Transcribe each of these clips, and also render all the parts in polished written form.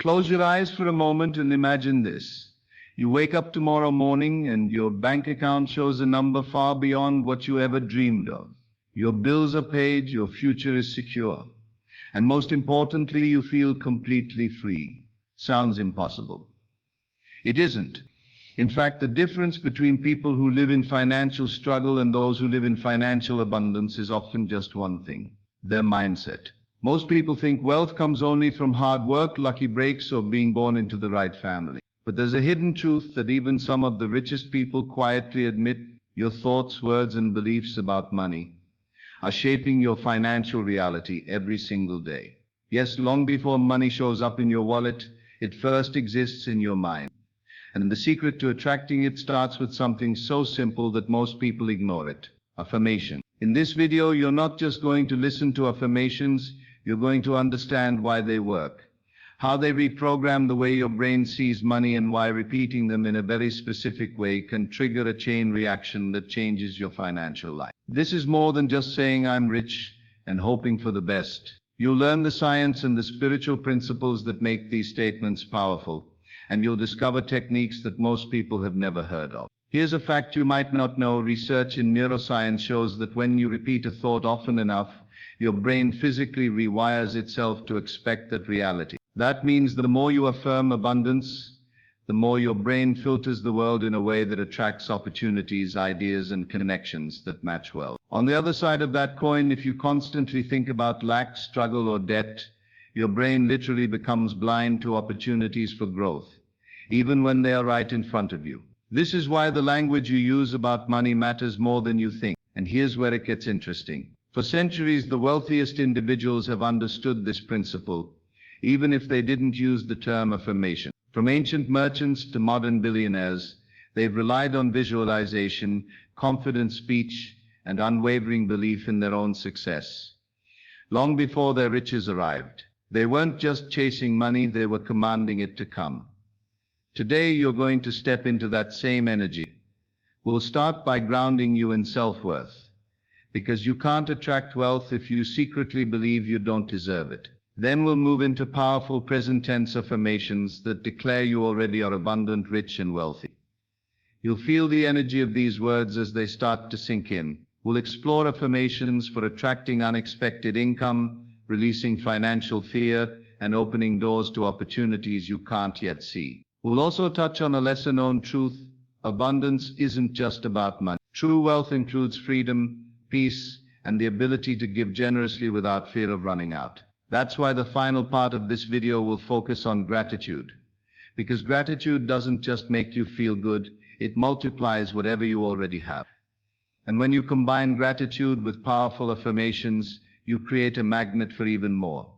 Close your eyes for a moment and imagine this. You wake up tomorrow morning and your bank account shows a number far beyond what you ever dreamed of. Your bills are paid, your future is secure. And most importantly, you feel completely free. Sounds impossible. It isn't. In fact, the difference between people who live in financial struggle and those who live in financial abundance is often just one thing: their mindset. Most people think wealth comes only from hard work, lucky breaks, or being born into the right family. But there's a hidden truth that even some of the richest people quietly admit: your thoughts, words, and beliefs about money are shaping your financial reality every single day. Yes, long before money shows up in your wallet, it first exists in your mind. And the secret to attracting it starts with something so simple that most people ignore it: affirmation. In this video, you're not just going to listen to affirmations, you're going to understand why they work, how they reprogram the way your brain sees money, and why repeating them in a very specific way can trigger a chain reaction that changes your financial life. This is more than just saying I'm rich and hoping for the best. You'll learn the science and the spiritual principles that make these statements powerful, and you'll discover techniques that most people have never heard of. Here's a fact you might not know. Research in neuroscience shows that when you repeat a thought often enough, your brain physically rewires itself to expect that reality. That means the more you affirm abundance, the more your brain filters the world in a way that attracts opportunities, ideas, and connections that match well. On the other side of that coin, if you constantly think about lack, struggle, or debt, your brain literally becomes blind to opportunities for growth, even when they are right in front of you. This is why the language you use about money matters more than you think. And here's where it gets interesting. For centuries, the wealthiest individuals have understood this principle, even if they didn't use the term affirmation. From ancient merchants to modern billionaires, they've relied on visualization, confident speech, and unwavering belief in their own success. Long before their riches arrived, they weren't just chasing money, they were commanding it to come. Today, you're going to step into that same energy. We'll start by grounding you in self-worth, because you can't attract wealth if you secretly believe you don't deserve it. Then we'll move into powerful present tense affirmations that declare you already are abundant, rich, and wealthy. You'll feel the energy of these words as they start to sink in. We'll explore affirmations for attracting unexpected income, releasing financial fear, and opening doors to opportunities you can't yet see. We'll also touch on a lesser-known truth: abundance isn't just about money. True wealth includes freedom, peace, and the ability to give generously without fear of running out. That's why the final part of this video will focus on gratitude. Because gratitude doesn't just make you feel good, it multiplies whatever you already have. And when you combine gratitude with powerful affirmations, you create a magnet for even more.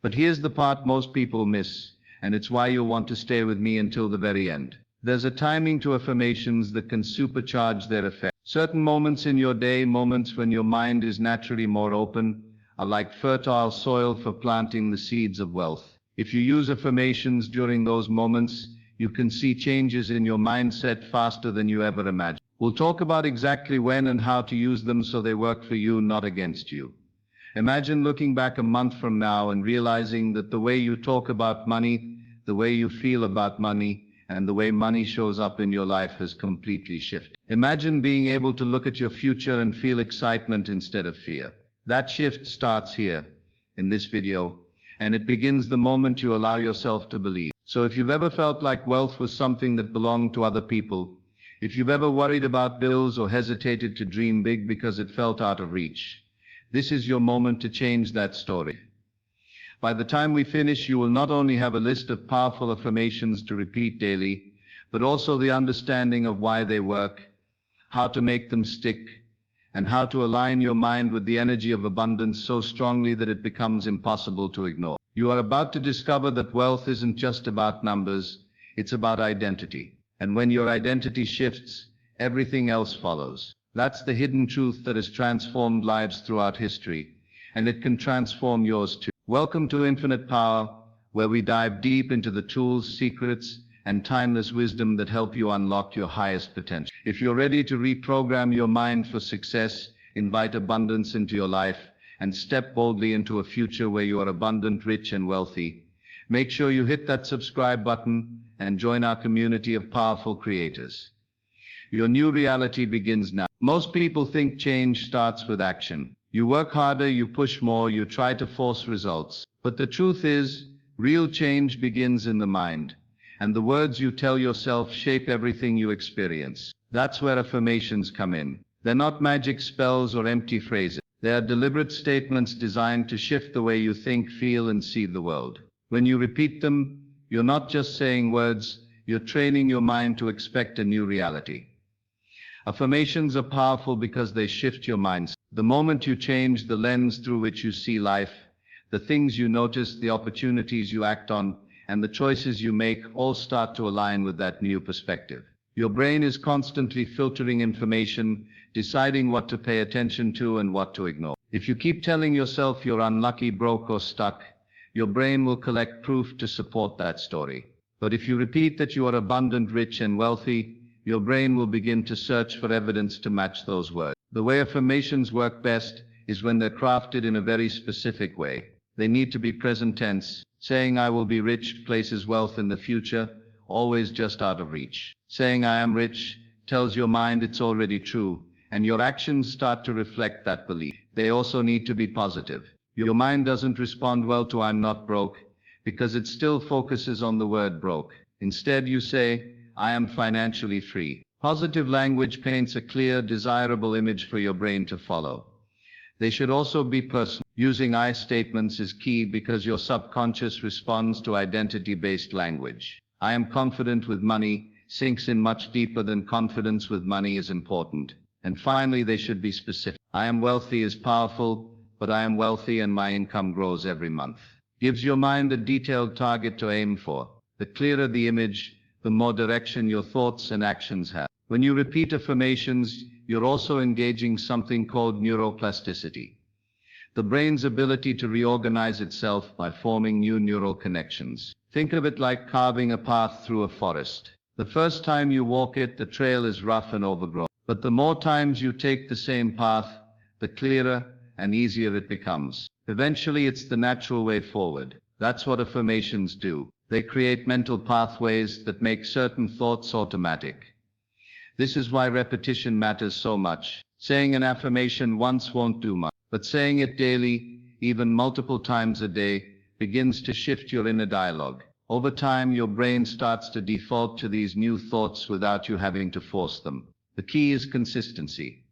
But here's the part most people miss, and it's why you'll want to stay with me until the very end. There's a timing to affirmations that can supercharge their effect. Certain moments in your day, moments when your mind is naturally more open, are like fertile soil for planting the seeds of wealth. If you use affirmations during those moments, you can see changes in your mindset faster than you ever imagined. We'll talk about exactly when and how to use them so they work for you, not against you. Imagine looking back a month from now and realizing that the way you talk about money, the way you feel about money, and the way money shows up in your life has completely shifted. Imagine being able to look at your future and feel excitement instead of fear. That shift starts here, in this video, and it begins the moment you allow yourself to believe. So if you've ever felt like wealth was something that belonged to other people, if you've ever worried about bills or hesitated to dream big because it felt out of reach, this is your moment to change that story. By the time we finish, you will not only have a list of powerful affirmations to repeat daily, but also the understanding of why they work, how to make them stick, and how to align your mind with the energy of abundance so strongly that it becomes impossible to ignore. You are about to discover that wealth isn't just about numbers, it's about identity. And when your identity shifts, everything else follows. That's the hidden truth that has transformed lives throughout history, and it can transform yours too. Welcome to Infinite Power, where we dive deep into the tools, secrets, and timeless wisdom that help you unlock your highest potential. If you're ready to reprogram your mind for success, invite abundance into your life, and step boldly into a future where you are abundant, rich, and wealthy, Make sure you hit that subscribe button and join our community of powerful creators. Your new reality begins now. Most people think change starts with action. You work harder, you push more, you try to force results. But the truth is, real change begins in the mind. And the words you tell yourself shape everything you experience. That's where affirmations come in. They're not magic spells or empty phrases. They are deliberate statements designed to shift the way you think, feel, and see the world. When you repeat them, you're not just saying words, you're training your mind to expect a new reality. Affirmations are powerful because they shift your mindset. The moment you change the lens through which you see life, the things you notice, the opportunities you act on, and the choices you make all start to align with that new perspective. Your brain is constantly filtering information, deciding what to pay attention to and what to ignore. If you keep telling yourself you're unlucky, broke, or stuck, your brain will collect proof to support that story. But if you repeat that you are abundant, rich, and wealthy, your brain will begin to search for evidence to match those words. The way affirmations work best is when they're crafted in a very specific way. They need to be present tense. Saying I will be rich places wealth in the future, always just out of reach. Saying I am rich tells your mind it's already true, and your actions start to reflect that belief. They also need to be positive. Your mind doesn't respond well to I'm not broke, because it still focuses on the word broke. Instead, you say, I am financially free. Positive language paints a clear, desirable image for your brain to follow. They should also be personal. Using I statements is key because your subconscious responds to identity-based language. I am confident with money sinks in much deeper than confidence with money is important. And finally, they should be specific. I am wealthy is powerful, but I am wealthy and my income grows every month. Gives your mind a detailed target to aim for. The clearer the image, the more direction your thoughts and actions have. When you repeat affirmations, you're also engaging something called neuroplasticity, the brain's ability to reorganize itself by forming new neural connections. Think of it like carving a path through a forest. The first time you walk it, the trail is rough and overgrown. But the more times you take the same path, the clearer and easier it becomes. Eventually, it's the natural way forward. That's what affirmations do. They create mental pathways that make certain thoughts automatic. This is why repetition matters so much. Saying an affirmation once won't do much, but saying it daily, even multiple times a day, begins to shift your inner dialogue. Over time, your brain starts to default to these new thoughts without you having to force them. The key is consistency,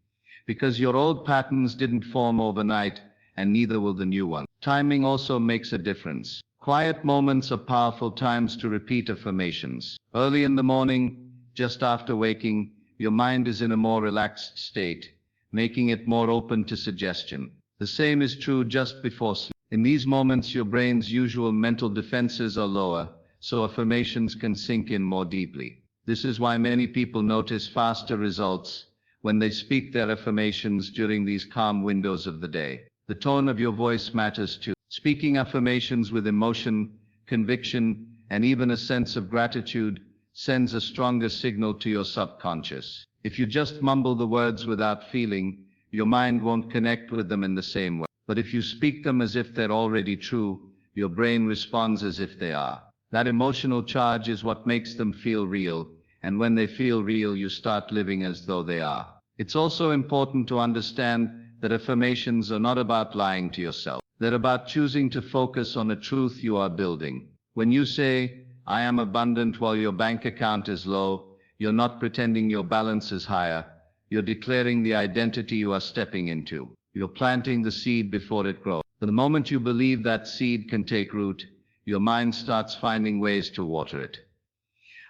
because your old patterns didn't form overnight, and neither will the new one. Timing also makes a difference. Quiet moments are powerful times to repeat affirmations. Early in the morning, just after waking, your mind is in a more relaxed state, making it more open to suggestion. The same is true just before sleep. In these moments, your brain's usual mental defenses are lower, so affirmations can sink in more deeply. This is why many people notice faster results when they speak their affirmations during these calm windows of the day. The tone of your voice matters too. Speaking affirmations with emotion, conviction, and even a sense of gratitude sends a stronger signal to your subconscious. If you just mumble the words without feeling, your mind won't connect with them in the same way. But if you speak them as if they're already true, your brain responds as if they are. That emotional charge is what makes them feel real, and when they feel real, you start living as though they are. It's also important to understand that affirmations are not about lying to yourself. They're about choosing to focus on a truth you are building. When you say, I am abundant while your bank account is low, you're not pretending your balance is higher. You're declaring the identity you are stepping into. You're planting the seed before it grows. The moment you believe that seed can take root, your mind starts finding ways to water it.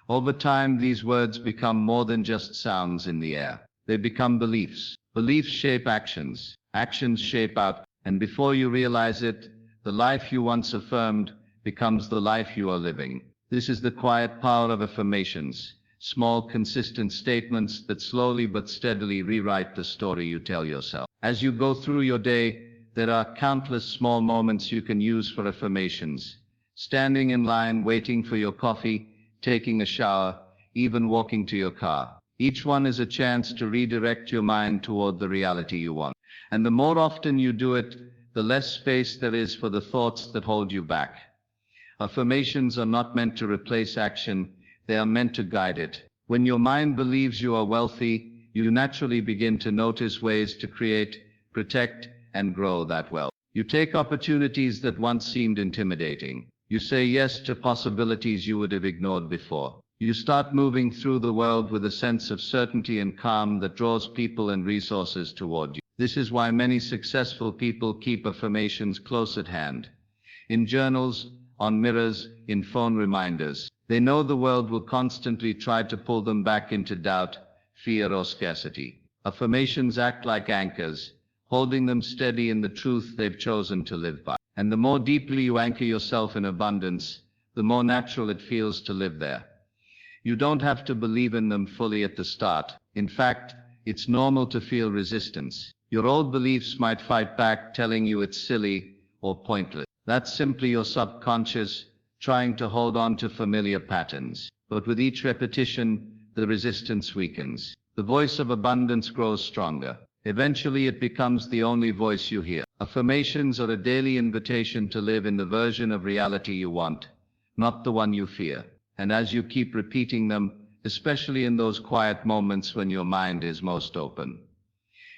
Over time, these words become more than just sounds in the air. They become beliefs. Beliefs shape actions. Actions shape outcomes. And before you realize it, the life you once affirmed becomes the life you are living. This is the quiet power of affirmations. Small, consistent statements that slowly but steadily rewrite the story you tell yourself. As you go through your day, there are countless small moments you can use for affirmations. Standing in line, waiting for your coffee, taking a shower, even walking to your car. Each one is a chance to redirect your mind toward the reality you want. And the more often you do it, the less space there is for the thoughts that hold you back. Affirmations are not meant to replace action, they are meant to guide it. When your mind believes you are wealthy, you naturally begin to notice ways to create, protect, and grow that wealth. You take opportunities that once seemed intimidating. You say yes to possibilities you would have ignored before. You start moving through the world with a sense of certainty and calm that draws people and resources toward you. This is why many successful people keep affirmations close at hand. In journals, on mirrors, in phone reminders. They know the world will constantly try to pull them back into doubt, fear, or scarcity. Affirmations act like anchors, holding them steady in the truth they've chosen to live by. And the more deeply you anchor yourself in abundance, the more natural it feels to live there. You don't have to believe in them fully at the start. In fact, it's normal to feel resistance. Your old beliefs might fight back, telling you it's silly or pointless. That's simply your subconscious trying to hold on to familiar patterns. But with each repetition, the resistance weakens. The voice of abundance grows stronger. Eventually, it becomes the only voice you hear. Affirmations are a daily invitation to live in the version of reality you want, not the one you fear. And as you keep repeating them, especially in those quiet moments when your mind is most open,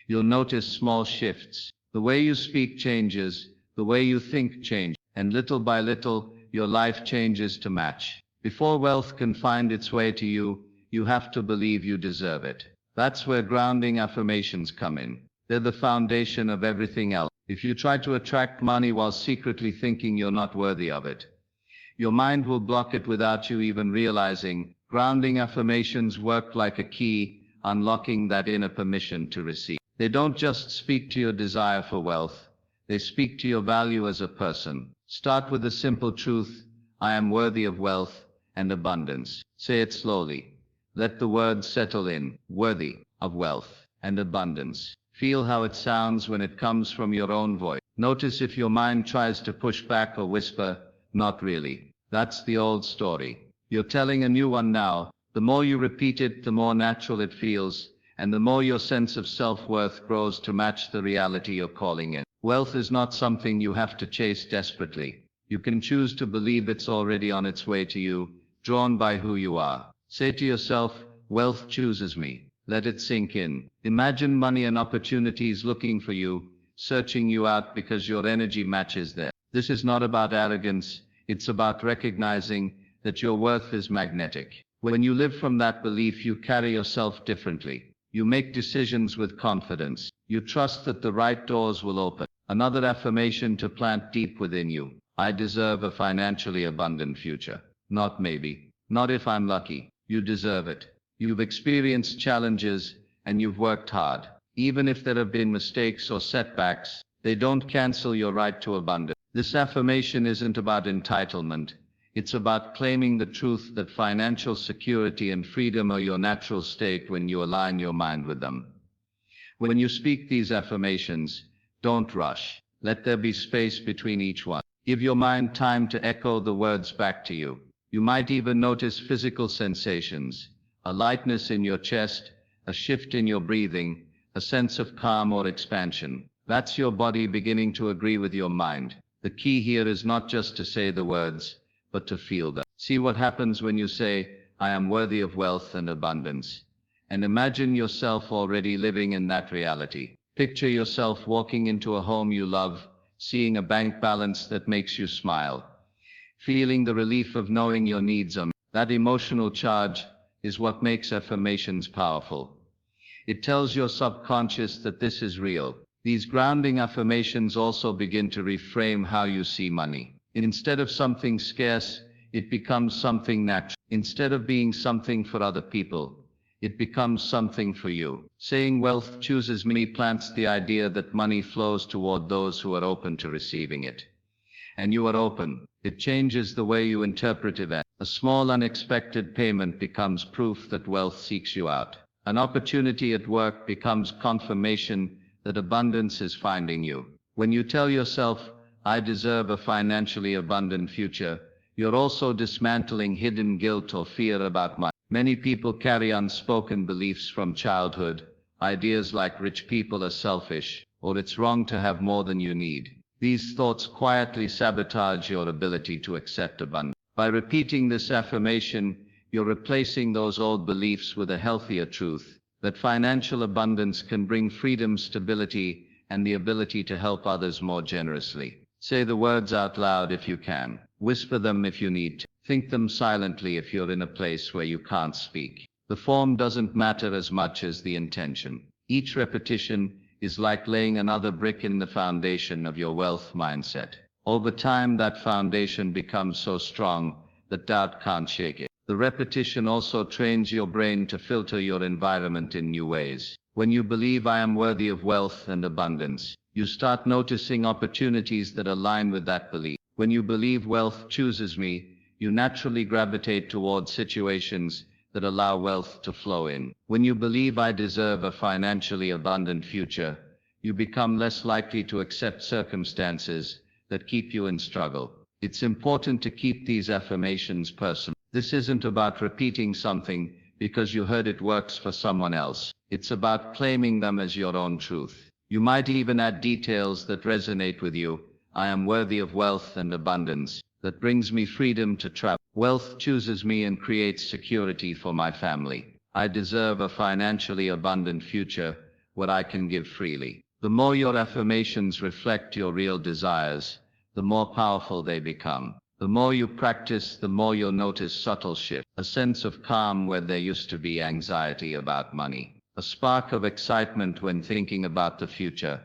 you'll notice small shifts. The way you speak changes, the way you think changes, and little by little, your life changes to match. Before wealth can find its way to you, you have to believe you deserve it. That's where grounding affirmations come in. They're the foundation of everything else. If you try to attract money while secretly thinking you're not worthy of it, your mind will block it without you even realizing. Grounding affirmations work like a key, unlocking that inner permission to receive. They don't just speak to your desire for wealth, they speak to your value as a person. Start with the simple truth, I am worthy of wealth and abundance. Say it slowly. Let the words settle in. Worthy of wealth and abundance. Feel how it sounds when it comes from your own voice. Notice if your mind tries to push back or whisper, not really. That's the old story. You're telling a new one now. The more you repeat it, the more natural it feels, and the more your sense of self-worth grows to match the reality you're calling in. Wealth is not something you have to chase desperately. You can choose to believe it's already on its way to you, drawn by who you are. Say to yourself, wealth chooses me. Let it sink in. Imagine money and opportunities looking for you, searching you out because your energy matches theirs. This is not about arrogance, it's about recognizing that your worth is magnetic. When you live from that belief, you carry yourself differently. You make decisions with confidence. You trust that the right doors will open. Another affirmation to plant deep within you. I deserve a financially abundant future. Not maybe. Not if I'm lucky. You deserve it. You've experienced challenges and you've worked hard. Even if there have been mistakes or setbacks, they don't cancel your right to abundance. This affirmation isn't about entitlement. It's about claiming the truth that financial security and freedom are your natural state when you align your mind with them. When you speak these affirmations, don't rush. Let there be space between each one. Give your mind time to echo the words back to you. You might even notice physical sensations, a lightness in your chest, a shift in your breathing, a sense of calm or expansion. That's your body beginning to agree with your mind. The key here is not just to say the words, but to feel them. See what happens when you say, I am worthy of wealth and abundance. And imagine yourself already living in that reality. Picture yourself walking into a home you love, seeing a bank balance that makes you smile, feeling the relief of knowing your needs are met. That emotional charge is what makes affirmations powerful. It tells your subconscious that this is real. These grounding affirmations also begin to reframe how you see money. Instead of something scarce, it becomes something natural. Instead of being something for other people, it becomes something for you. Saying wealth chooses me plants the idea that money flows toward those who are open to receiving it. And you are open. It changes the way you interpret events. A small unexpected payment becomes proof that wealth seeks you out. An opportunity at work becomes confirmation that abundance is finding you. When you tell yourself, I deserve a financially abundant future, you're also dismantling hidden guilt or fear about money. Many people carry unspoken beliefs from childhood, ideas like rich people are selfish, or it's wrong to have more than you need. These thoughts quietly sabotage your ability to accept abundance. By repeating this affirmation, you're replacing those old beliefs with a healthier truth that financial abundance can bring freedom, stability, and the ability to help others more generously. Say the words out loud if you can. Whisper them if you need to. Think them silently if you're in a place where you can't speak. The form doesn't matter as much as the intention. Each repetition is like laying another brick in the foundation of your wealth mindset. Over time, that foundation becomes so strong that doubt can't shake it. The repetition also trains your brain to filter your environment in new ways. When you believe I am worthy of wealth and abundance, you start noticing opportunities that align with that belief. When you believe wealth chooses me, you naturally gravitate towards situations that allow wealth to flow in. When you believe I deserve a financially abundant future, you become less likely to accept circumstances that keep you in struggle. It's important to keep these affirmations personal. This isn't about repeating something because you heard it works for someone else. It's about claiming them as your own truth. You might even add details that resonate with you. I am worthy of wealth and abundance that brings me freedom to travel. Wealth chooses me and creates security for my family. I deserve a financially abundant future where I can give freely. The more your affirmations reflect your real desires, the more powerful they become. The more you practice, the more you'll notice subtle shifts. A sense of calm where there used to be anxiety about money. A spark of excitement when thinking about the future,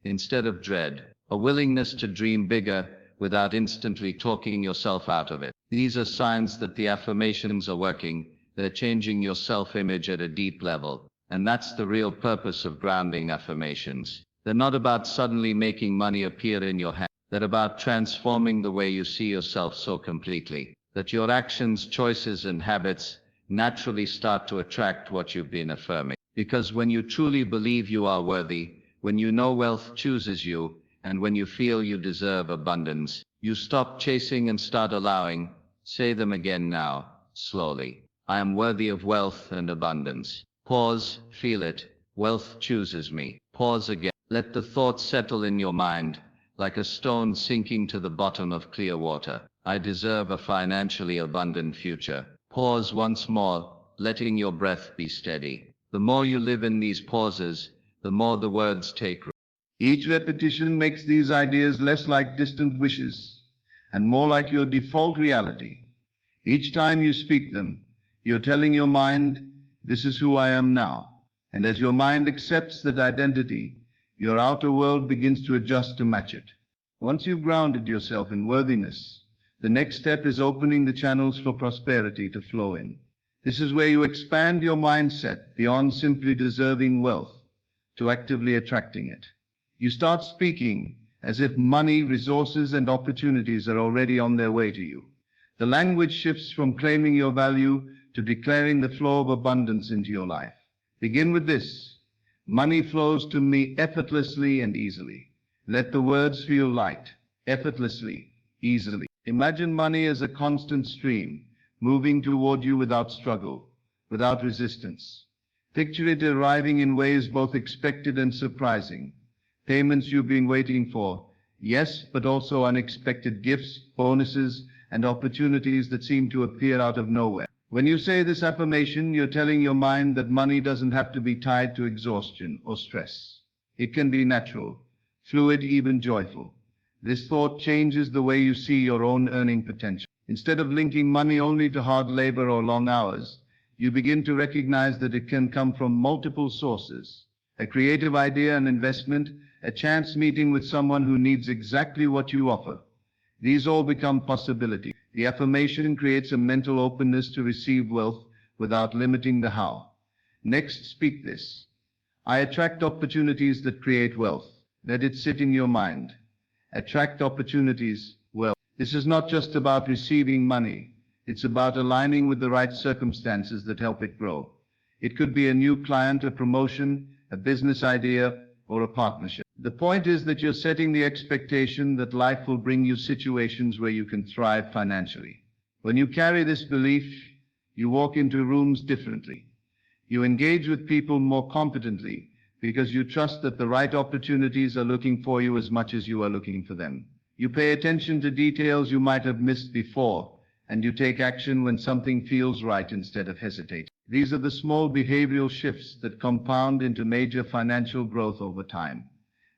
instead of dread. A willingness to dream bigger without instantly talking yourself out of it. These are signs that the affirmations are working. They're changing your self-image at a deep level. And that's the real purpose of grounding affirmations. They're not about suddenly making money appear in your hand. They're about transforming the way you see yourself so completely that your actions, choices, and habits naturally start to attract what you've been affirming. Because when you truly believe you are worthy, when you know wealth chooses you, and when you feel you deserve abundance, you stop chasing and start allowing. Say them again now, slowly. I am worthy of wealth and abundance. Pause, feel it. Wealth chooses me. Pause again. Let the thoughts settle in your mind, like a stone sinking to the bottom of clear water. I deserve a financially abundant future. Pause once more, letting your breath be steady. The more you live in these pauses, the more the words take root. Each repetition makes these ideas less like distant wishes and more like your default reality. Each time you speak them, you're telling your mind, this is who I am now. And as your mind accepts that identity, your outer world begins to adjust to match it. Once you've grounded yourself in worthiness, the next step is opening the channels for prosperity to flow in. This is where you expand your mindset beyond simply deserving wealth to actively attracting it. You start speaking as if money, resources, and opportunities are already on their way to you. The language shifts from claiming your value to declaring the flow of abundance into your life. Begin with this. Money flows to me effortlessly and easily. Let the words feel light, effortlessly, easily. Imagine money as a constant stream, moving toward you without struggle, without resistance. Picture it arriving in ways both expected and surprising. Payments you've been waiting for, yes, but also unexpected gifts, bonuses, and opportunities that seem to appear out of nowhere. When you say this affirmation, you're telling your mind that money doesn't have to be tied to exhaustion or stress. It can be natural, fluid, even joyful. This thought changes the way you see your own earning potential. Instead of linking money only to hard labor or long hours, you begin to recognize that it can come from multiple sources. A creative idea, an investment, a chance meeting with someone who needs exactly what you offer. These all become possibilities. The affirmation creates a mental openness to receive wealth without limiting the how. Next, speak this. I attract opportunities that create wealth. Let it sit in your mind. Attract opportunities, wealth. This is not just about receiving money. It's about aligning with the right circumstances that help it grow. It could be a new client, a promotion, a business idea, or a partnership. The point is that you're setting the expectation that life will bring you situations where you can thrive financially. When you carry this belief, you walk into rooms differently. You engage with people more competently because you trust that the right opportunities are looking for you as much as you are looking for them. You pay attention to details you might have missed before, and you take action when something feels right instead of hesitating. These are the small behavioral shifts that compound into major financial growth over time.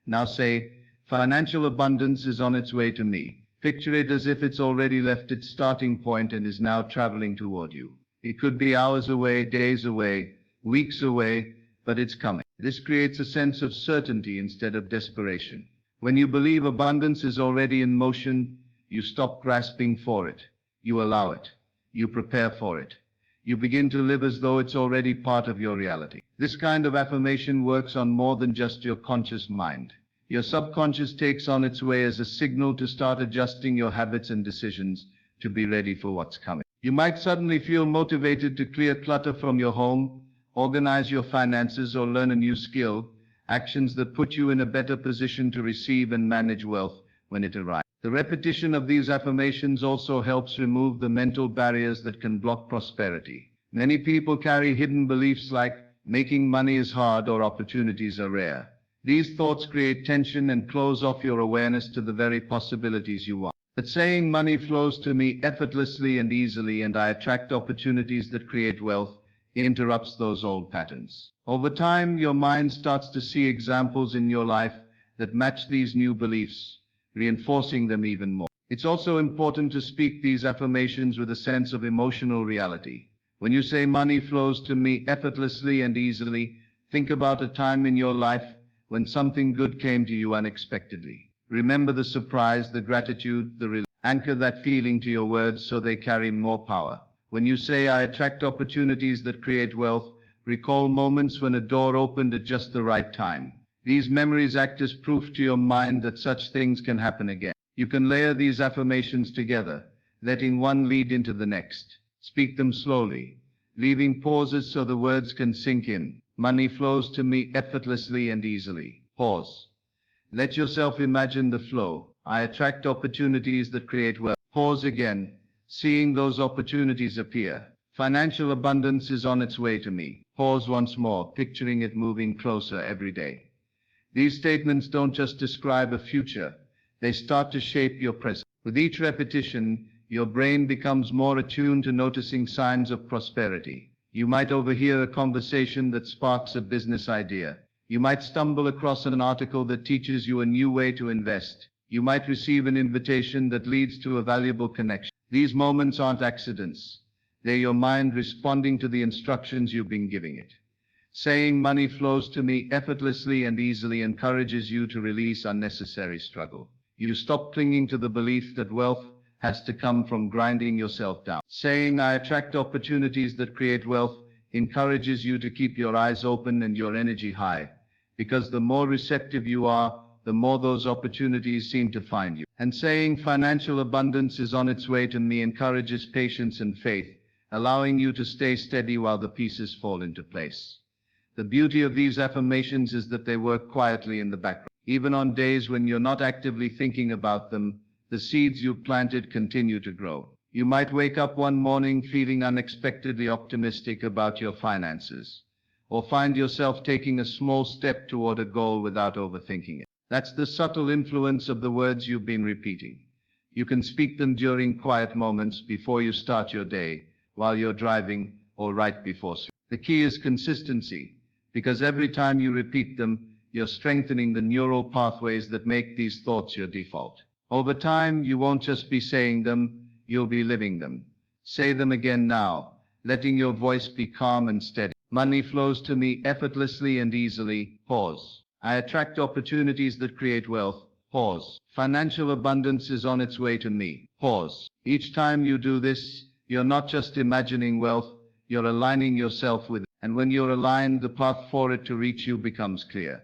Now say, financial abundance is on its way to me. Picture it as if it's already left its starting point and is now traveling toward you. It could be hours away, days away, weeks away, but it's coming. This creates a sense of certainty instead of desperation. When you believe abundance is already in motion, you stop grasping for it. You allow it. You prepare for it. You begin to live as though it's already part of your reality. This kind of affirmation works on more than just your conscious mind. Your subconscious takes on its way as a signal to start adjusting your habits and decisions to be ready for what's coming. You might suddenly feel motivated to clear clutter from your home, organize your finances, or learn a new skill, actions that put you in a better position to receive and manage wealth when it arrives. The repetition of these affirmations also helps remove the mental barriers that can block prosperity. Many people carry hidden beliefs like making money is hard or opportunities are rare. These thoughts create tension and close off your awareness to the very possibilities you want. But saying money flows to me effortlessly and easily and I attract opportunities that create wealth interrupts those old patterns. Over time, your mind starts to see examples in your life that match these new beliefs, reinforcing them even more. It's also important to speak these affirmations with a sense of emotional reality. When you say money flows to me effortlessly and easily, think about a time in your life when something good came to you unexpectedly. Remember the surprise, the gratitude, the relief. Anchor that feeling to your words so they carry more power. When you say, I attract opportunities that create wealth, recall moments when a door opened at just the right time. These memories act as proof to your mind that such things can happen again. You can layer these affirmations together, letting one lead into the next. Speak them slowly, leaving pauses so the words can sink in. Money flows to me effortlessly and easily. Pause. Let yourself imagine the flow. I attract opportunities that create wealth. Pause again, seeing those opportunities appear. Financial abundance is on its way to me. Pause once more, picturing it moving closer every day. These statements don't just describe a future, they start to shape your present. With each repetition, your brain becomes more attuned to noticing signs of prosperity. You might overhear a conversation that sparks a business idea. You might stumble across an article that teaches you a new way to invest. You might receive an invitation that leads to a valuable connection. These moments aren't accidents. They're your mind responding to the instructions you've been giving it. Saying money flows to me effortlessly and easily encourages you to release unnecessary struggle. You stop clinging to the belief that wealth has to come from grinding yourself down. Saying I attract opportunities that create wealth encourages you to keep your eyes open and your energy high, because the more receptive you are, the more those opportunities seem to find you. And saying financial abundance is on its way to me encourages patience and faith, allowing you to stay steady while the pieces fall into place. The beauty of these affirmations is that they work quietly in the background. Even on days when you're not actively thinking about them, the seeds you've planted continue to grow. You might wake up one morning feeling unexpectedly optimistic about your finances, or find yourself taking a small step toward a goal without overthinking it. That's the subtle influence of the words you've been repeating. You can speak them during quiet moments before you start your day, while you're driving, or right before sleep. The key is consistency, because every time you repeat them, you're strengthening the neural pathways that make these thoughts your default. Over time, you won't just be saying them, you'll be living them. Say them again now, letting your voice be calm and steady. Money flows to me effortlessly and easily. Pause. I attract opportunities that create wealth. Pause. Financial abundance is on its way to me. Pause. Each time you do this, you're not just imagining wealth, you're aligning yourself with it. And when you're aligned, the path for it to reach you becomes clear.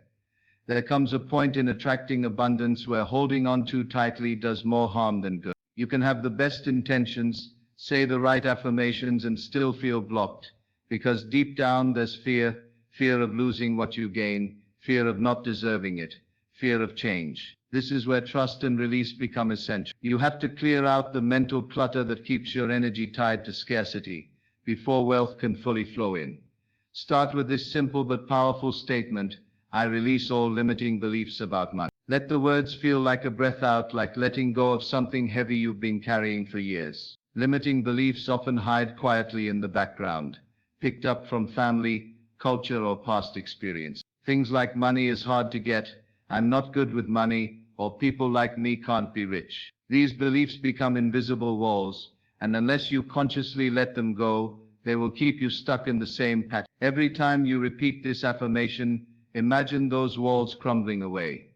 There comes a point in attracting abundance where holding on too tightly does more harm than good. You can have the best intentions, say the right affirmations, and still feel blocked, because deep down there's fear, fear of losing what you gain, fear of not deserving it, fear of change. This is where trust and release become essential. You have to clear out the mental clutter that keeps your energy tied to scarcity before wealth can fully flow in. Start with this simple but powerful statement. I release all limiting beliefs about money. Let the words feel like a breath out, like letting go of something heavy you've been carrying for years. Limiting beliefs often hide quietly in the background, picked up from family, culture, or past experience. Things like money is hard to get, I'm not good with money, or people like me can't be rich. These beliefs become invisible walls, and unless you consciously let them go, they will keep you stuck in the same pattern. Every time you repeat this affirmation, imagine those walls crumbling away.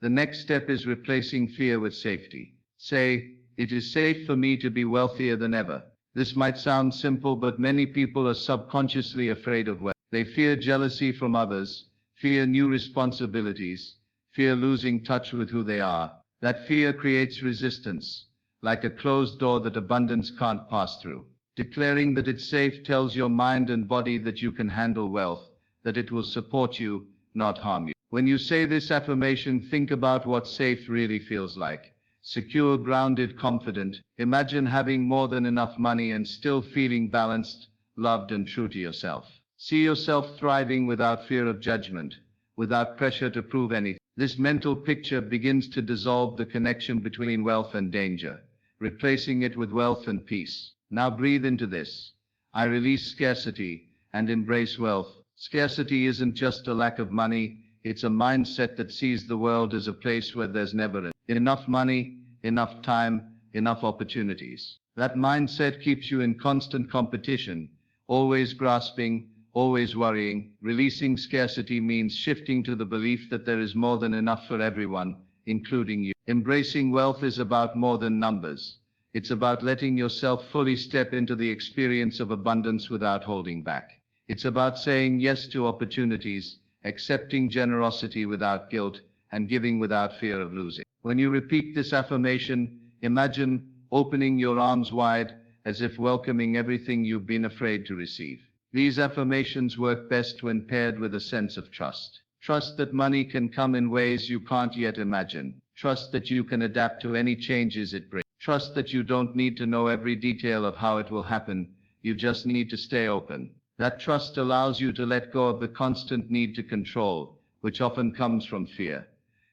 The next step is replacing fear with safety. Say, it is safe for me to be wealthier than ever. This might sound simple, but many people are subconsciously afraid of wealth. They fear jealousy from others, fear new responsibilities, fear losing touch with who they are. That fear creates resistance, like a closed door that abundance can't pass through. Declaring that it's safe tells your mind and body that you can handle wealth, that it will support you, not harm you. When you say this affirmation, think about what safe really feels like. Secure, grounded, confident. Imagine having more than enough money and still feeling balanced, loved, and true to yourself. See yourself thriving without fear of judgment, without pressure to prove anything. This mental picture begins to dissolve the connection between wealth and danger, replacing it with wealth and peace. Now breathe into this. I release scarcity and embrace wealth. Scarcity isn't just a lack of money, it's a mindset that sees the world as a place where there's never enough money, enough time, enough opportunities. That mindset keeps you in constant competition, always grasping, always worrying. Releasing scarcity means shifting to the belief that there is more than enough for everyone, including you. Embracing wealth is about more than numbers. It's about letting yourself fully step into the experience of abundance without holding back. It's about saying yes to opportunities, accepting generosity without guilt, and giving without fear of losing. When you repeat this affirmation, imagine opening your arms wide, as if welcoming everything you've been afraid to receive. These affirmations work best when paired with a sense of trust. Trust that money can come in ways you can't yet imagine. Trust that you can adapt to any changes it brings. Trust that you don't need to know every detail of how it will happen. You just need to stay open. That trust allows you to let go of the constant need to control, which often comes from fear.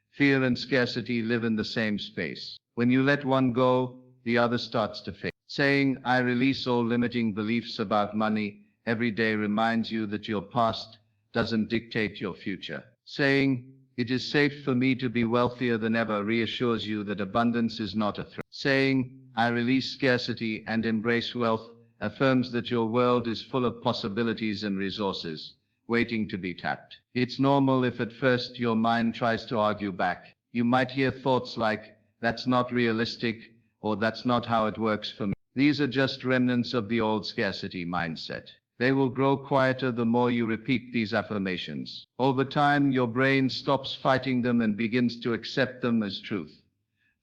Fear and scarcity live in the same space. When you let one go, the other starts to fade. Saying, I release all limiting beliefs about money every day reminds you that your past doesn't dictate your future. Saying, it is safe for me to be wealthier than ever reassures you that abundance is not a threat. Saying, I release scarcity and embrace wealth affirms that your world is full of possibilities and resources, waiting to be tapped. It's normal if at first your mind tries to argue back. You might hear thoughts like, that's not realistic, or that's not how it works for me. These are just remnants of the old scarcity mindset. They will grow quieter the more you repeat these affirmations. Over time, your brain stops fighting them and begins to accept them as truth.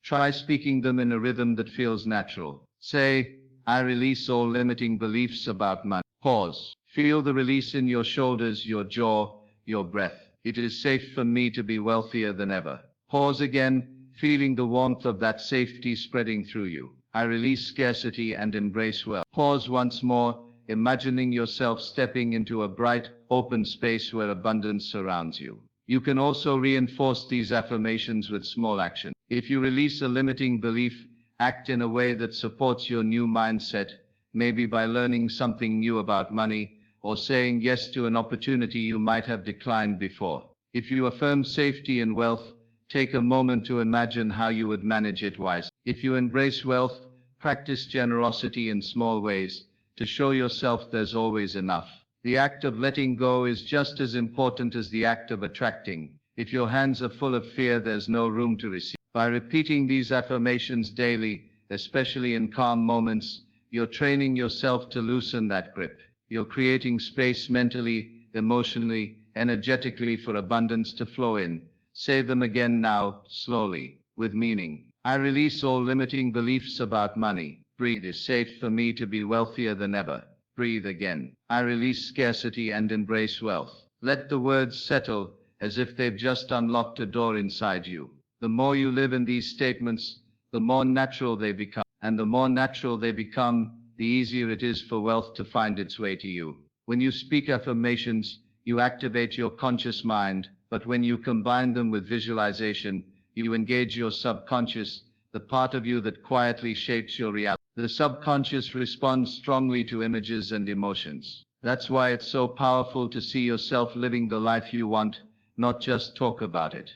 Try speaking them in a rhythm that feels natural. Say, I release all limiting beliefs about money. Pause. Feel the release in your shoulders, your jaw, your breath. It is safe for me to be wealthier than ever. Pause again, feeling the warmth of that safety spreading through you. I release scarcity and embrace wealth. Pause once more, imagining yourself stepping into a bright, open space where abundance surrounds you. You can also reinforce these affirmations with small action. If you release a limiting belief, act in a way that supports your new mindset, maybe by learning something new about money, or saying yes to an opportunity you might have declined before. If you affirm safety and wealth, take a moment to imagine how you would manage it wisely. If you embrace wealth, practice generosity in small ways, to show yourself there's always enough. The act of letting go is just as important as the act of attracting. If your hands are full of fear, there's no room to receive. By repeating these affirmations daily, especially in calm moments, you're training yourself to loosen that grip. You're creating space mentally, emotionally, energetically for abundance to flow in. Say them again now, slowly, with meaning. I release all limiting beliefs about money. Breathe. It is safe for me to be wealthier than ever. Breathe again. I release scarcity and embrace wealth. Let the words settle, as if they've just unlocked a door inside you. The more you live in these statements, the more natural they become. And the more natural they become, the easier it is for wealth to find its way to you. When you speak affirmations, you activate your conscious mind, but when you combine them with visualization, you engage your subconscious, the part of you that quietly shapes your reality. The subconscious responds strongly to images and emotions. That's why it's so powerful to see yourself living the life you want, not just talk about it.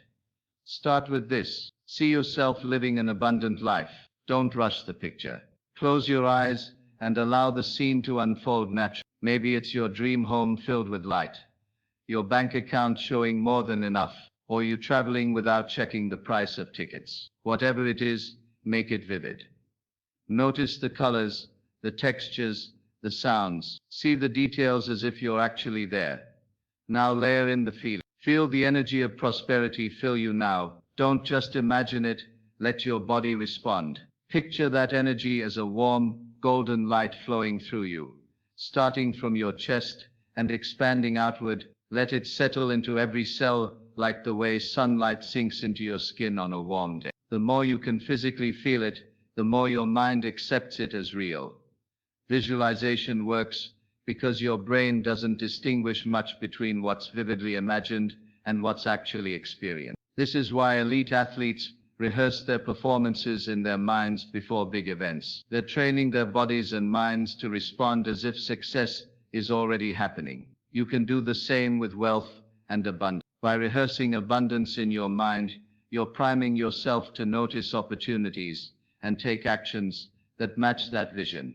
Start with this. See yourself living an abundant life. Don't rush the picture. Close your eyes and allow the scene to unfold naturally. Maybe it's your dream home filled with light, your bank account showing more than enough, or you traveling without checking the price of tickets. Whatever it is, make it vivid. Notice the colors, the textures, the sounds. See the details as if you're actually there. Now layer in the feeling. Feel the energy of prosperity fill you now. Don't just imagine it, let your body respond. Picture that energy as a warm, golden light flowing through you, starting from your chest and expanding outward. Let it settle into every cell like the way sunlight sinks into your skin on a warm day. The more you can physically feel it, the more your mind accepts it as real. Visualization works because your brain doesn't distinguish much between what's vividly imagined and what's actually experienced. This is why elite athletes rehearse their performances in their minds before big events. They're training their bodies and minds to respond as if success is already happening. You can do the same with wealth and abundance. By rehearsing abundance in your mind, you're priming yourself to notice opportunities and take actions that match that vision.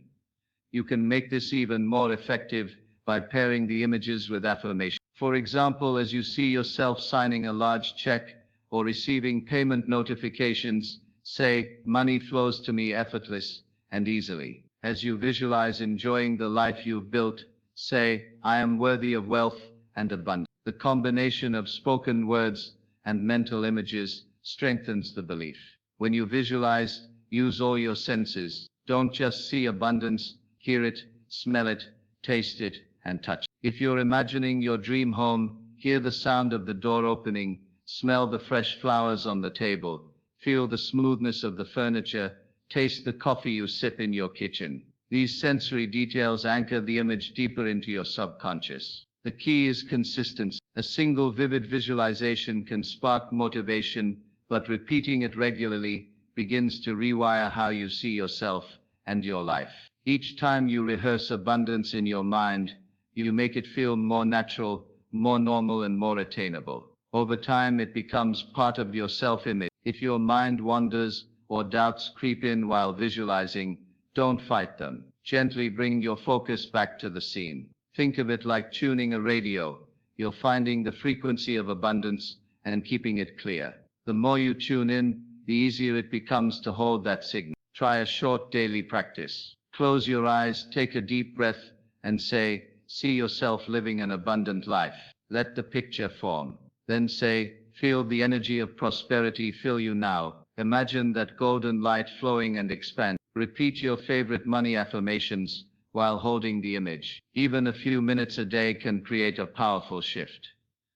You can make this even more effective by pairing the images with affirmation. For example, as you see yourself signing a large check or receiving payment notifications, say, "Money flows to me effortless and easily." As you visualize enjoying the life you've built, say, "I am worthy of wealth and abundance." The combination of spoken words and mental images strengthens the belief. When you visualize, use all your senses. Don't just see abundance, hear it, smell it, taste it, and touch it. If you're imagining your dream home, hear the sound of the door opening, smell the fresh flowers on the table, feel the smoothness of the furniture, taste the coffee you sip in your kitchen. These sensory details anchor the image deeper into your subconscious. The key is consistency. A single vivid visualization can spark motivation, but repeating it regularly begins to rewire how you see yourself and your life. Each time you rehearse abundance in your mind, you make it feel more natural, more normal, and more attainable. Over time, it becomes part of your self-image. If your mind wanders or doubts creep in while visualizing, don't fight them. Gently bring your focus back to the scene. Think of it like tuning a radio. You're finding the frequency of abundance and keeping it clear. The more you tune in, the easier it becomes to hold that signal. Try a short daily practice. Close your eyes, take a deep breath, and say, "See yourself living an abundant life." Let the picture form. Then say, "Feel the energy of prosperity fill you now." Imagine that golden light flowing and expand. Repeat your favorite money affirmations while holding the image. Even a few minutes a day can create a powerful shift.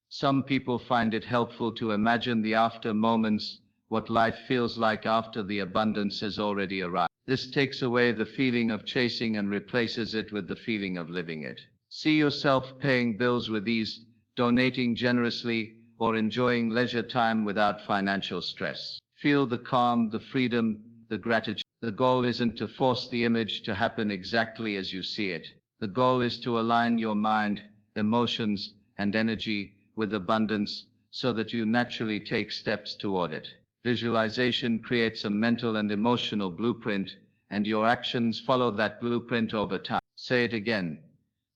Some people find it helpful to imagine the after moments, what life feels like after the abundance has already arrived. This takes away the feeling of chasing and replaces it with the feeling of living it. See yourself paying bills with ease, donating generously, or enjoying leisure time without financial stress. Feel the calm, the freedom, the gratitude. The goal isn't to force the image to happen exactly as you see it. The goal is to align your mind, emotions, and energy with abundance so that you naturally take steps toward it. Visualization creates a mental and emotional blueprint, and your actions follow that blueprint over time. Say it again.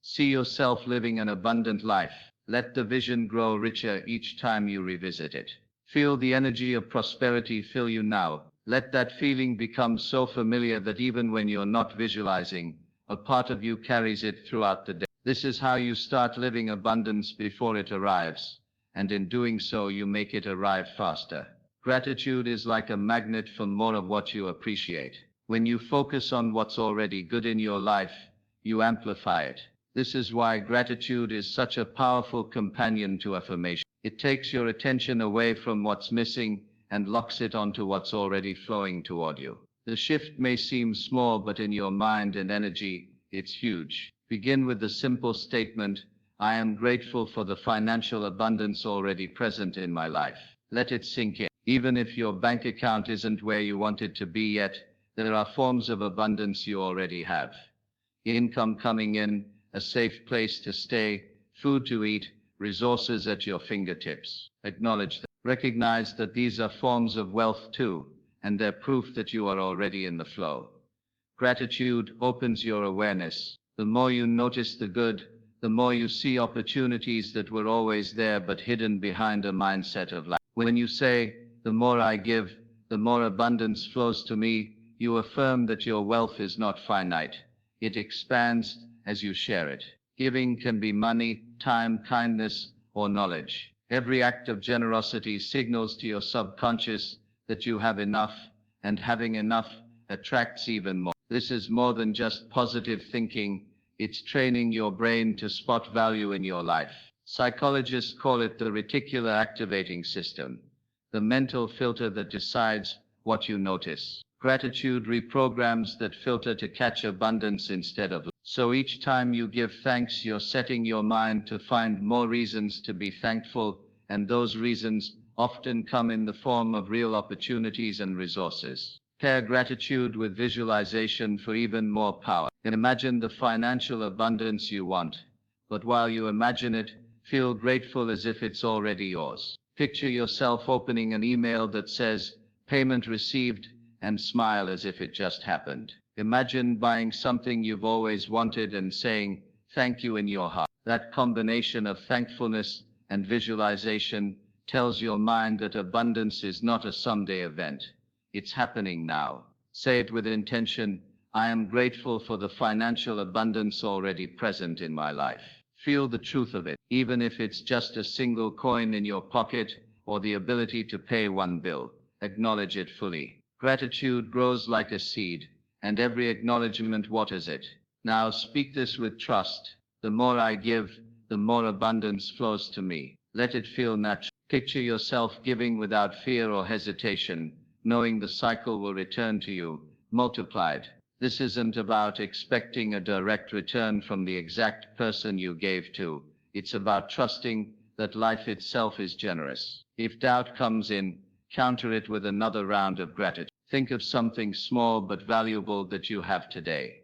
See yourself living an abundant life. Let the vision grow richer each time you revisit it. Feel the energy of prosperity fill you now. Let that feeling become so familiar that even when you're not visualizing, a part of you carries it throughout the day. This is how you start living abundance before it arrives, and in doing so, you make it arrive faster. Gratitude is like a magnet for more of what you appreciate. When you focus on what's already good in your life, you amplify it. This is why gratitude is such a powerful companion to affirmation. It takes your attention away from what's missing and locks it onto what's already flowing toward you. The shift may seem small, but in your mind and energy, it's huge. Begin with the simple statement, I am grateful for the financial abundance already present in my life. Let it sink in. Even if your bank account isn't where you want it to be yet, there are forms of abundance you already have. Income coming in, a safe place to stay, food to eat, resources at your fingertips. Acknowledge them. Recognize that these are forms of wealth too, and they're proof that you are already in the flow. Gratitude opens your awareness. The more you notice the good, the more you see opportunities that were always there but hidden behind a mindset of lack. When you say, "The more I give, the more abundance flows to me," you affirm that your wealth is not finite. It expands as you share it. Giving can be money, time, kindness, or knowledge. Every act of generosity signals to your subconscious that you have enough, and having enough attracts even more. This is more than just positive thinking. It's training your brain to spot value in your life. Psychologists call it the reticular activating system, the mental filter that decides what you notice. Gratitude reprograms that filter to catch abundance instead of. So each time you give thanks, you're setting your mind to find more reasons to be thankful, and those reasons often come in the form of real opportunities and resources. Pair gratitude with visualization for even more power. Imagine the financial abundance you want, but while you imagine it, feel grateful as if it's already yours. Picture yourself opening an email that says, "Payment received," and smile as if it just happened. Imagine buying something you've always wanted and saying, "Thank you" in your heart. That combination of thankfulness and visualization tells your mind that abundance is not a someday event. It's happening now. Say it with intention. I am grateful for the financial abundance already present in my life. Feel the truth of it, even if it's just a single coin in your pocket or the ability to pay one bill. Acknowledge it fully. Gratitude grows like a seed, and every acknowledgement waters it. Now speak this with trust. The more I give, the more abundance flows to me. Let it feel natural. Picture yourself giving without fear or hesitation, knowing the cycle will return to you, multiplied. This isn't about expecting a direct return from the exact person you gave to. It's about trusting that life itself is generous. If doubt comes in, counter it with another round of gratitude. Think of something small but valuable that you have today.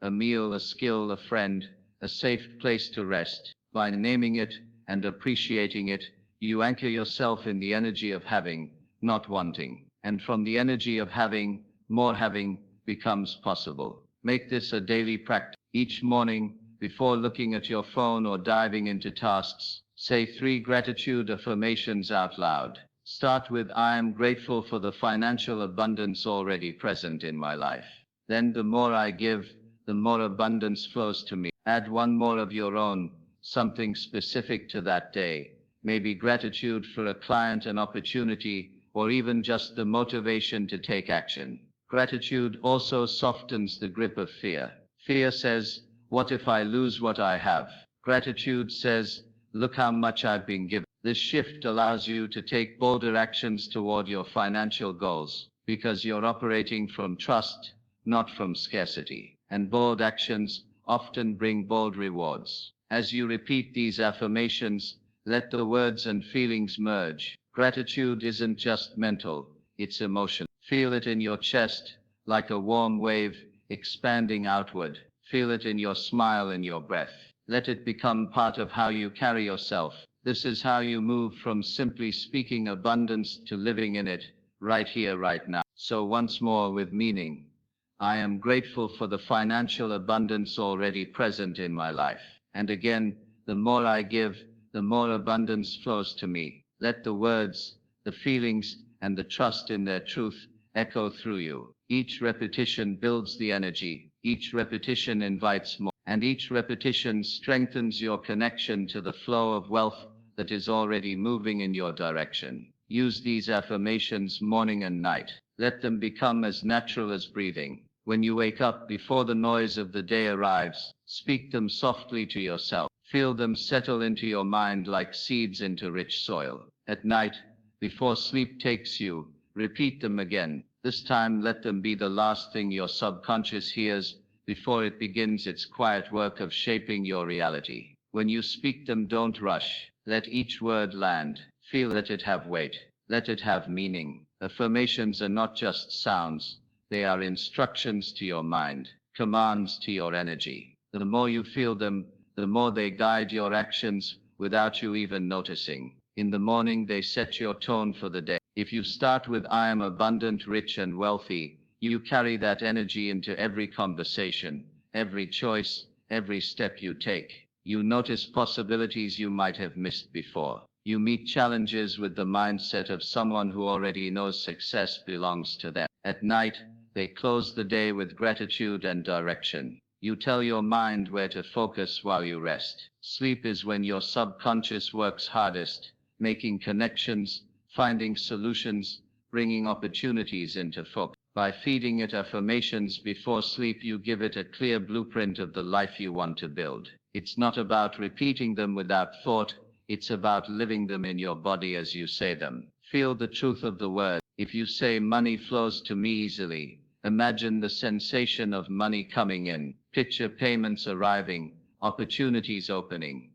A meal, a skill, a friend, a safe place to rest. By naming it and appreciating it, you anchor yourself in the energy of having, not wanting. And from the energy of having, more having becomes possible. Make this a daily practice. Each morning, before looking at your phone or diving into tasks, say 3 gratitude affirmations out loud. Start with, "I am grateful for the financial abundance already present in my life." Then, "The more I give, the more abundance flows to me." Add one more of your own, something specific to that day. Maybe gratitude for a client, an opportunity, or even just the motivation to take action. Gratitude also softens the grip of fear. Fear says, "What if I lose what I have?" Gratitude says, "Look how much I've been given." This shift allows you to take bolder actions toward your financial goals, because you're operating from trust, not from scarcity. And bold actions often bring bold rewards. As you repeat these affirmations, let the words and feelings merge. Gratitude isn't just mental, it's emotional. Feel it in your chest, like a warm wave, expanding outward. Feel it in your smile and your breath. Let it become part of how you carry yourself. This is how you move from simply speaking abundance to living in it, right here, right now. So once more with meaning. I am grateful for the financial abundance already present in my life. And again, the more I give, the more abundance flows to me. Let the words, the feelings, and the trust in their truth echo through you. Each repetition builds the energy, each repetition invites more, and each repetition strengthens your connection to the flow of wealth that is already moving in your direction. Use these affirmations morning and night. Let them become as natural as breathing. When you wake up before the noise of the day arrives, speak them softly to yourself. Feel them settle into your mind like seeds into rich soil. At night, before sleep takes you, repeat them again. This time let them be the last thing your subconscious hears before it begins its quiet work of shaping your reality. When you speak them, don't rush. Let each word land. Feel that it have weight. Let it have meaning. Affirmations are not just sounds. They are instructions to your mind, commands to your energy. The more you feel them, the more they guide your actions without you even noticing. In the morning, they set your tone for the day. If you start with "I am abundant, rich, and wealthy," you carry that energy into every conversation, every choice, every step you take. You notice possibilities you might have missed before. You meet challenges with the mindset of someone who already knows success belongs to them. At night, they close the day with gratitude and direction. You tell your mind where to focus while you rest. Sleep is when your subconscious works hardest, making connections, finding solutions, bringing opportunities into focus. By feeding it affirmations before sleep, you give it a clear blueprint of the life you want to build. It's not about repeating them without thought. It's about living them in your body as you say them. Feel the truth of the word. If you say "money flows to me easily," imagine the sensation of money coming in. Picture payments arriving, opportunities opening,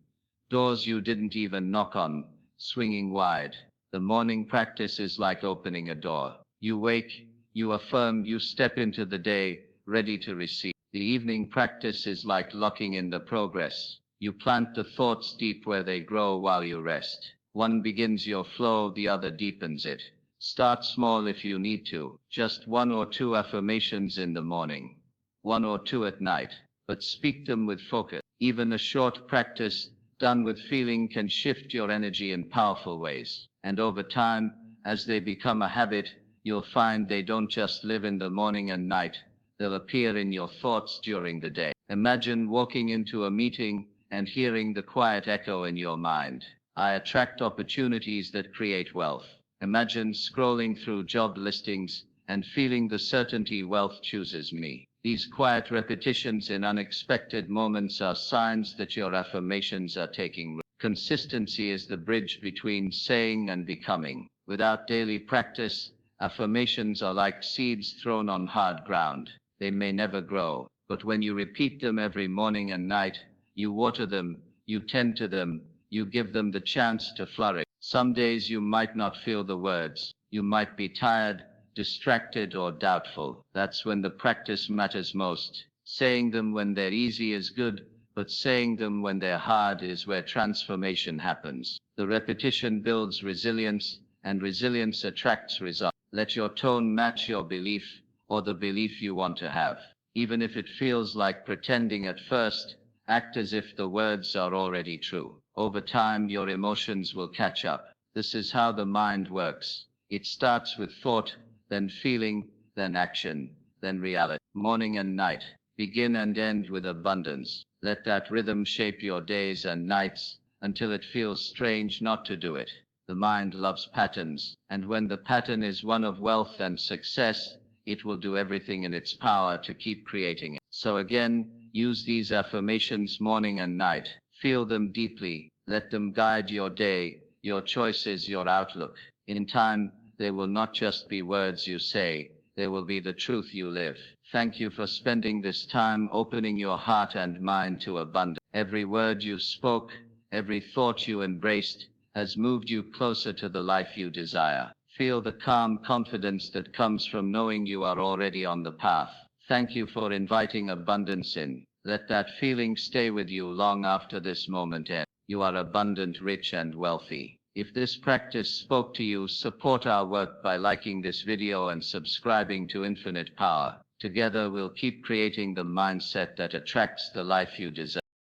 doors you didn't even knock on, swinging wide. The morning practice is like opening a door. You wake, you affirm, you step into the day, ready to receive. The evening practice is like locking in the progress. You plant the thoughts deep where they grow while you rest. One begins your flow, the other deepens it. Start small if you need to, just 1 or 2 affirmations in the morning, 1 or 2 at night, but speak them with focus. Even a short practice done with feeling can shift your energy in powerful ways. And over time, as they become a habit, you'll find they don't just live in the morning and night, they'll appear in your thoughts during the day. Imagine walking into a meeting and hearing the quiet echo in your mind: "I attract opportunities that create wealth." Imagine scrolling through job listings and feeling the certainty: "Wealth chooses me." These quiet repetitions in unexpected moments are signs that your affirmations are taking root. Consistency is the bridge between saying and becoming. Without daily practice, affirmations are like seeds thrown on hard ground. They may never grow, but when you repeat them every morning and night, you water them, you tend to them, you give them the chance to flourish. Some days you might not feel the words. You might be tired, distracted, or doubtful. That's when the practice matters most. Saying them when they're easy is good, but saying them when they're hard is where transformation happens. The repetition builds resilience, and resilience attracts results. Let your tone match your belief, or the belief you want to have. Even if it feels like pretending at first, act as if the words are already true. Over time, your emotions will catch up. This is how the mind works. It starts with thought, then feeling, then action, then reality. Morning and night. Begin and end with abundance. Let that rhythm shape your days and nights until it feels strange not to do it. The mind loves patterns, and when the pattern is one of wealth and success, it will do everything in its power to keep creating it. So again, use these affirmations morning and night. Feel them deeply. Let them guide your day, your choices, your outlook. In time, they will not just be words you say, they will be the truth you live. Thank you for spending this time opening your heart and mind to abundance. Every word you spoke, every thought you embraced, has moved you closer to the life you desire. Feel the calm confidence that comes from knowing you are already on the path. Thank you for inviting abundance in. Let that feeling stay with you long after this moment ends. You are abundant, rich, and wealthy. If this practice spoke to you, support our work by liking this video and subscribing to Infinite Power. Together we'll keep creating the mindset that attracts the life you desire.